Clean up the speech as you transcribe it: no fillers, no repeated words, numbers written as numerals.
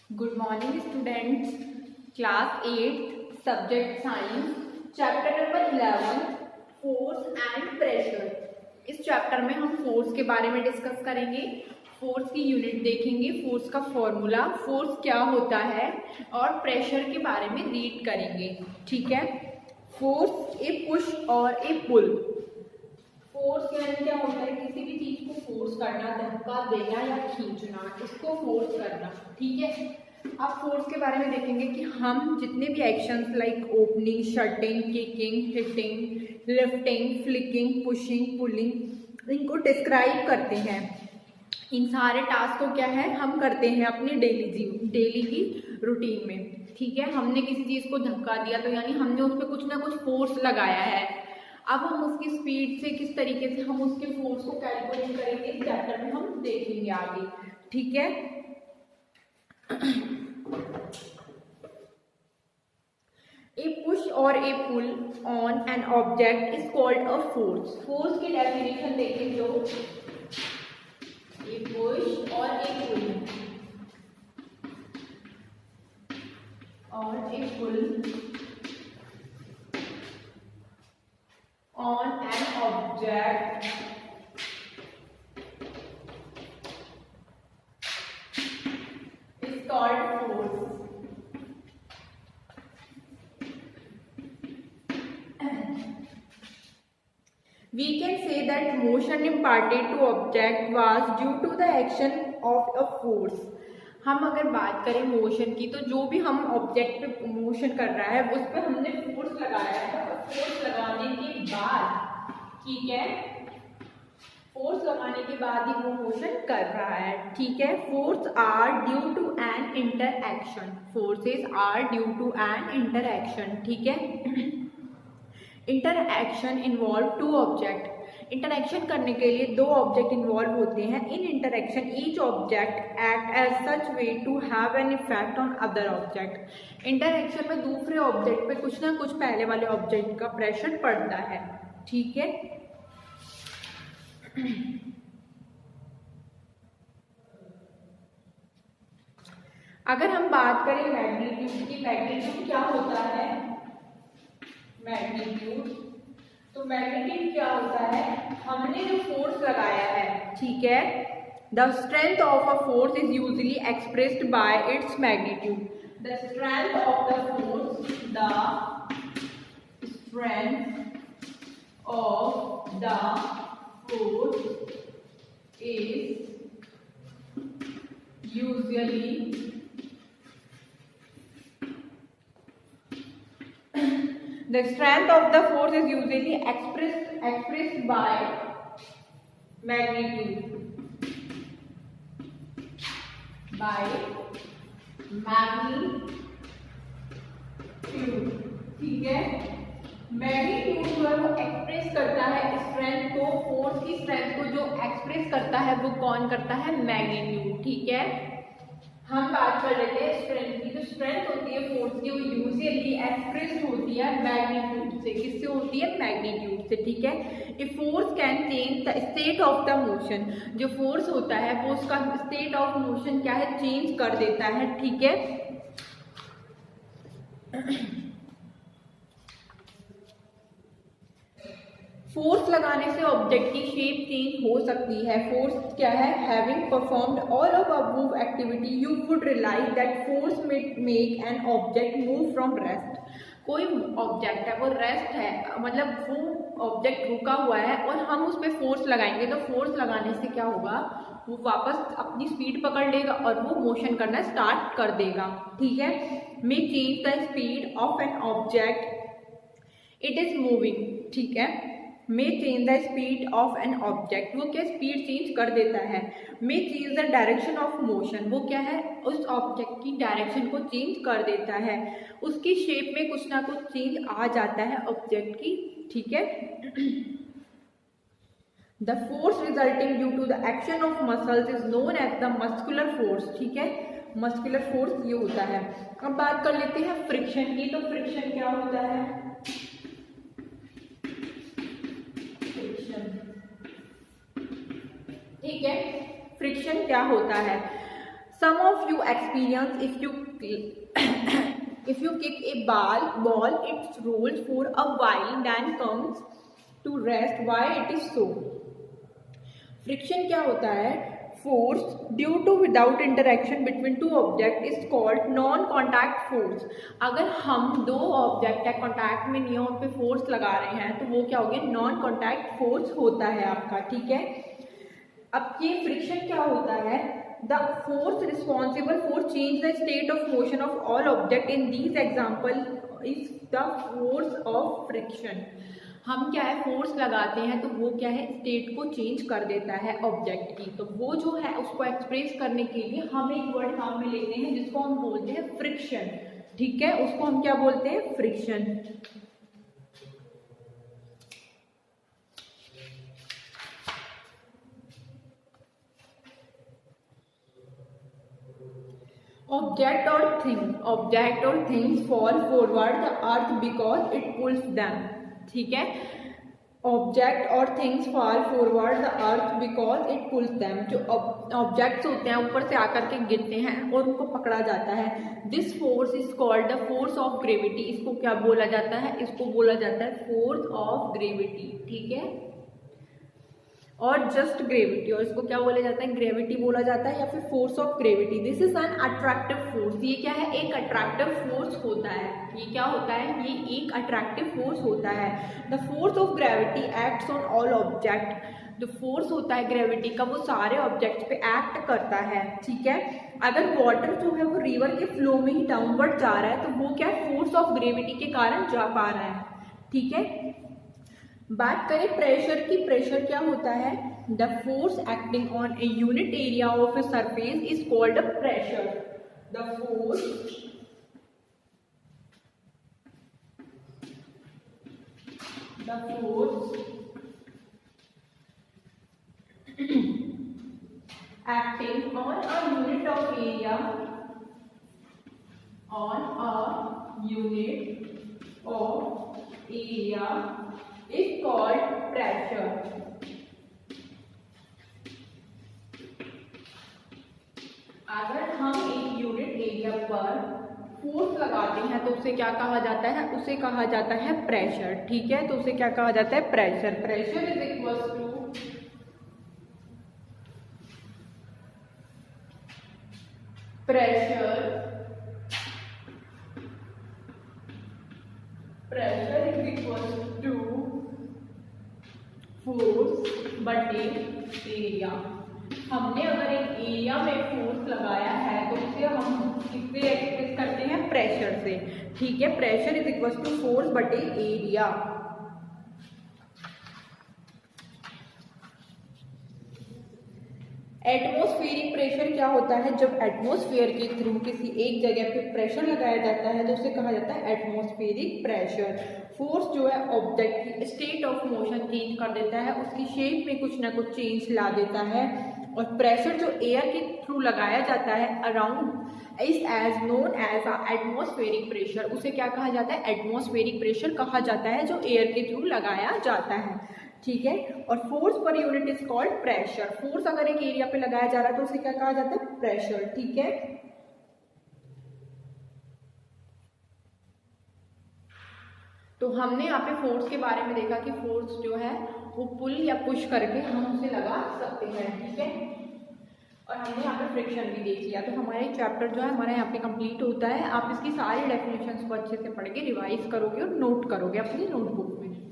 Good morning students. Class 8 Subject Science Chapter number 11 Force and Pressure। इस chapter में हम force के बारे में डिस्कस करेंगे, फोर्स की यूनिट देखेंगे, फोर्स का फॉर्मूला, फोर्स क्या होता है और प्रेशर के बारे में रीड करेंगे। ठीक है। फोर्स ए पुश और ए पुल। फोर्स यानी क्या होता है? किसी भी चीज को फोर्स करना, धक्का देना या खींचना, इसको फोर्स करना। ठीक है। अब फोर्स के बारे में देखेंगे कि हम जितने भी actions like opening, shutting, kicking, hitting, lifting, flicking, pushing, pulling, इनको डिस्क्राइब करते हैं। इन सारे टास्क को क्या है, हम करते हैं अपनी डेली की रूटीन में। ठीक है। हमने किसी चीज को धक्का दिया तो यानी हमने उस पर कुछ ना कुछ फोर्स लगाया है। अब हम उसकी स्पीड से किस तरीके से हम उसके फोर्स को कैलकुलेट करेंगे, इस चैप्टर में हम देखेंगे आगे। ठीक है। ए पुश और a pull on an object is called a force. Force की डेफिनेशन देखें तो ए पुश और ए पुल और a pull on an object is called force. We can say that motion imparted to object was due to the action of a force. हम अगर बात करें motion की तो जो भी हम ऑब्जेक्ट पे मोशन कर रहा है उस पर हमने फोर्स लगाया है। और फोर्स लगाने के बाद, ठीक है, फोर्स लगाने के बाद ही वो मोशन कर रहा है। ठीक है। Force are due to an interaction. Forces are due to an interaction. ठीक है। Interaction involve two object. Interaction करने के लिए दो ऑब्जेक्ट इन्वॉल्व होते हैं। In interaction each object act as such way to have an effect on other object. Interaction में दूसरे ऑब्जेक्ट पे कुछ ना कुछ पहले वाले ऑब्जेक्ट का प्रेशर पड़ता है। ठीक है। अगर हम बात करें मैग्नीट्यूड की, मैग्नीट्यूड क्या होता है? मैग्नीट्यूड, तो मैग्नीट्यूड क्या होता है? हमने जो फोर्स लगाया है, ठीक है, the strength of a force is usually expressed by its magnitude. The strength of the force, the strength of the force is usually the strength of the force is usually expressed by magnitude, ठीक है। Magnitude जो है वो express करता है strength को, force की strength को जो एक्सप्रेस करता है वो कौन करता है? मैग्नीट्यूड। ठीक है। हम बात कर लेते हैं स्ट्रेंथ की। जो स्ट्रेंथ होती है फोर्स की वो यूजुअली एक्सप्रेस्ड होती है मैग्नीट्यूड से। किससे होती है? मैग्नीट्यूड से। ठीक है। A force can change the state of the motion. जो फोर्स होता है वो उसका स्टेट ऑफ मोशन क्या है? चेंज कर देता है। ठीक है। फोर्स लगाने से ऑब्जेक्ट की शेप चेंज हो सकती है। फोर्स क्या है? Having performed all of above activity you would realise that force make an object move from rest. कोई ऑब्जेक्ट है वो रेस्ट है, मतलब वो ऑब्जेक्ट रुका हुआ है और हम उस पर फोर्स लगाएंगे तो फोर्स लगाने से क्या होगा? वो वापस अपनी स्पीड पकड़ लेगा और वो मोशन करना स्टार्ट कर देगा। ठीक है। मे change the speed of an object it is moving. ठीक है। मे change the speed of an object, वो क्या स्पीड चेंज कर देता है। मे change the direction of motion, वो क्या है? उस ऑब्जेक्ट की डायरेक्शन को चेंज कर देता है। उसकी शेप में कुछ ना कुछ चेंज आ जाता है ऑब्जेक्ट की। ठीक है। The force resulting due to the action of muscles is known as the muscular force. ठीक है। मस्कुलर फोर्स ये होता है। अब बात कर लेते हैं फ्रिक्शन की। तो फ्रिक्शन क्या होता है? ठीक है। फ्रिक्शन क्या होता है? Some of you experience if you kick a ball, it rolls for a while, then comes to rest. Why it is so? Friction क्या होता है? Force due to without interaction between two object is called non contact force. अगर हम दो object है contact में नहीं है उन पे फोर्स लगा रहे हैं तो वो क्या हो गया? नॉन कॉन्टैक्ट फोर्स होता है आपका. ठीक है. अब ये फ्रिक्शन क्या होता है? The force responsible for change the state of motion of all object in these example is the force of friction. हम क्या है फोर्स लगाते हैं तो वो क्या है स्टेट को चेंज कर देता है ऑब्जेक्ट की. तो वो जो है उसको एक्सप्रेस करने के लिए हम एक वर्ड काम में लेते हैं जिसको हम बोलते हैं फ्रिक्शन. ठीक है. उसको हम क्या बोलते हैं? Friction. Object or things fall forward the earth because it pulls them. ठीक है. Object और things fall forward the earth because it pulls them. जो ऑब्जेक्ट्स होते हैं ऊपर से आकर के गिरते हैं और उनको पकड़ा जाता है. This force is called the force of gravity. इसको क्या बोला जाता है? इसको बोला जाता है फोर्स ऑफ ग्रेविटी. ठीक है. और जस्ट ग्रेविटी, और इसको क्या बोला जाता है? ग्रेविटी बोला जाता है या फिर force of gravity. This is an attractive force. ये क्या है? एक अट्रैक्टिव फोर्स होता है. ये क्या होता है? ये एक अट्रैक्टिव फोर्स होता है. The force of gravity acts on all object. जो फोर्स होता है ग्रेविटी का वो सारे ऑब्जेक्ट्स पे एक्ट करता है. ठीक है. अगर वाटर जो है वो रिवर के फ्लो में ही डाउनवर्ड जा रहा है तो वो क्या है? फोर्स ऑफ ग्रेविटी के कारण जा पा रहा है. ठीक है. बात करें प्रेशर की. प्रेशर क्या होता है? The force acting on a unit area of a surface is called pressure. The force acting on a unit of area is called pressure. अगर हम एक यूनिट एरिया पर फोर्स लगाते हैं तो उसे क्या कहा जाता है? उसे कहा जाता है प्रेशर. ठीक है. तो उसे क्या कहा जाता है? Pressure. Pressure is equal to pressure is equal to force बटे एरिया. हमने अगर एक एरिया में फोर्स लगाया है तो उसे हम किससे एक्सप्रेस करते हैं? प्रेशर से. ठीक है. Pressure is equal to force बटे एरिया. एटमॉस्फेरिक प्रेशर क्या होता है? जब एटमॉस्फेयर के थ्रू किसी एक जगह पे प्रेशर लगाया जाता है तो उसे कहा जाता है एटमॉस्फेरिक प्रेशर. फोर्स जो है ऑब्जेक्ट की स्टेट ऑफ मोशन चेंज कर देता है, उसकी शेप में कुछ ना कुछ चेंज ला देता है. और प्रेशर जो एयर के थ्रू लगाया जाता है around is as known as atmospheric pressure. उसे क्या कहा जाता है? एटमॉस्फेरिक प्रेशर कहा जाता है जो एयर के थ्रू लगाया जाता है. ठीक है. और force per unit is called pressure. Force अगर एक एरिया पे लगाया जा रहा है तो उसे क्या कहा जाता है? प्रेशर. ठीक है. तो हमने यहाँ पे फोर्स के बारे में देखा कि फोर्स जो है वो पुल या पुश करके हम उसे लगा सकते हैं. ठीक है. और हमने यहाँ पे फ्रिक्शन भी देख लिया. तो हमारे चैप्टर जो है हमारा यहाँ पे कंप्लीट होता है. आप इसकी सारी डेफिनेशंस को अच्छे से पढ़ के रिवाइज करोगे और नोट करोगे अपनी नोटबुक में.